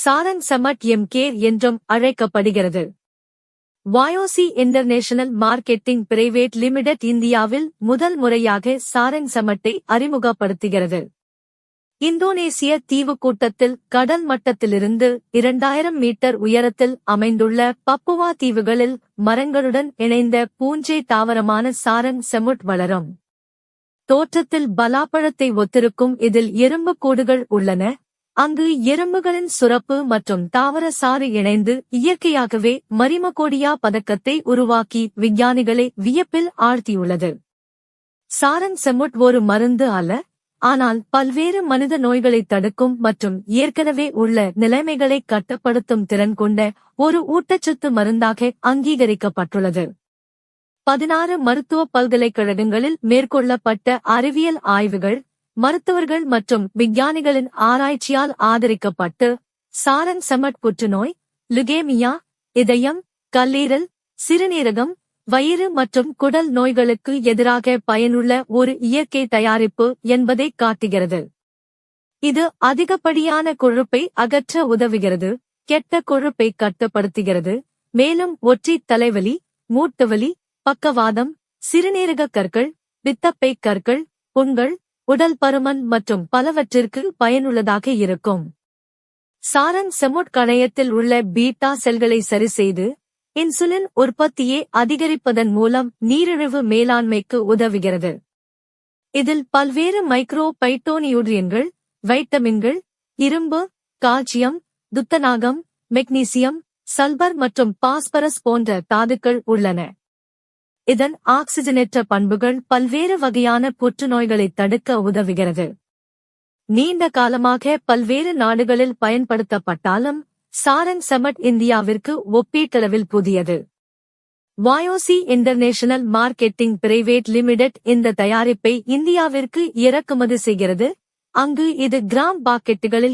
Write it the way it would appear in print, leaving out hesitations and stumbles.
Sarang Samad எம்கேர் என்றும் அழைக்கப்படுகிறது. YOC international marketing private limited இந்தியாவில் முதல் முறையாக சாரங் சமட்டை அறிமுகப்படுத்துகிறது. இந்தோனேசிய தீவுக்கூட்டத்தில் கடல் மட்டத்திலிருந்து 2000 மீட்டர் உயரத்தில் அமைந்துள்ள பப்புவா தீவுகளில் மரங்களுடன் இணைந்த பூஞ்சை தாவரமான சாரங் சமுட் வளரும். தோற்றத்தில் பலாப்பழத்தை ஒத்திருக்கும் இதில் எறும்புக்கூடுகள் உள்ளன. அங்கு எறும்புகளின் சுரப்பு மற்றும் தாவர சாறு இணைந்து இயற்கையாகவே மரிமகோடியா பதக்கத்தை உருவாக்கி விஞ்ஞானிகளை வியப்பில் ஆழ்த்தியுள்ளது. சாரங் சமுட் ஒரு மருந்து அல்ல, ஆனால் பல்வேறு மனித நோய்களை தடுக்கும் மற்றும் ஏற்கனவே உள்ள நிலைமைகளை கட்டுப்படுத்தும் திறன் கொண்ட ஒரு ஊட்டச்சத்து மருந்தாக அங்கீகரிக்கப்பட்டுள்ளது. 16 மருத்துவ பல்கலைக்கழகங்களில் மேற்கொள்ளப்பட்ட அறிவியல் ஆய்வுகள், மருத்துவர்கள் மற்றும் விஞ்ஞானிகளின் ஆராய்ச்சியால் ஆதரிக்கப்பட்டு சாரங் சமட் புற்றுநோய், லுகேமியா, இதயம், கல்லீரல், சிறுநீரகம், வயிறு மற்றும் குடல் நோய்களுக்கு எதிராக பயனுள்ள ஒரு இயற்கை தயாரிப்பு என்பதை காட்டுகிறது. இது அதிகப்படியான கொழுப்பை அகற்ற உதவுகிறது, கெட்ட கொழுப்பை கட்டுப்படுத்துகிறது, மேலும் ஒற்றை தலைவலி, மூட்டுவலி, பக்கவாதம், சிறுநீரக கற்கள், பித்தப்பை கற்கள், புண்கள், உடல் பருமன் மற்றும் பலவற்றிற்கு பயனுள்ளதாக இருக்கும். சாரங் சமுட் கணையத்தில் உள்ள பீட்டா செல்களை சரிசெய்து இன்சுலின் உற்பத்தியை அதிகரிப்பதன் மூலம் நீரிழிவு மேலாண்மைக்கு உதவுகிறது. இதில் பல்வேறு மைக்ரோ பைட்டோநியூட்ரியன்கள், வைட்டமின்கள், இரும்பு, கால்சியம், துத்தநாகம், மெக்னீசியம், சல்பர் மற்றும் பாஸ்பரஸ் போன்ற தாதுக்கள் உள்ளன. இதன் ஆக்சிஜனேற்ற பண்புகள் பல்வேறு வகையான புற்றுநோய்களை தடுக்க உதவுகிறது. நீண்ட காலமாக பல்வேறு நாடுகளில் பயன்படுத்தப்பட்டாலும் சாரங் சமட் இந்தியாவிற்கு ஒப்பீட்டளவில் புதியது. YOC international marketing private limited இந்த தயாரிப்பை இந்தியாவிற்கு இறக்குமதி செய்கிறது. அங்கு இது கிராம் பாக்கெட்டுகளில்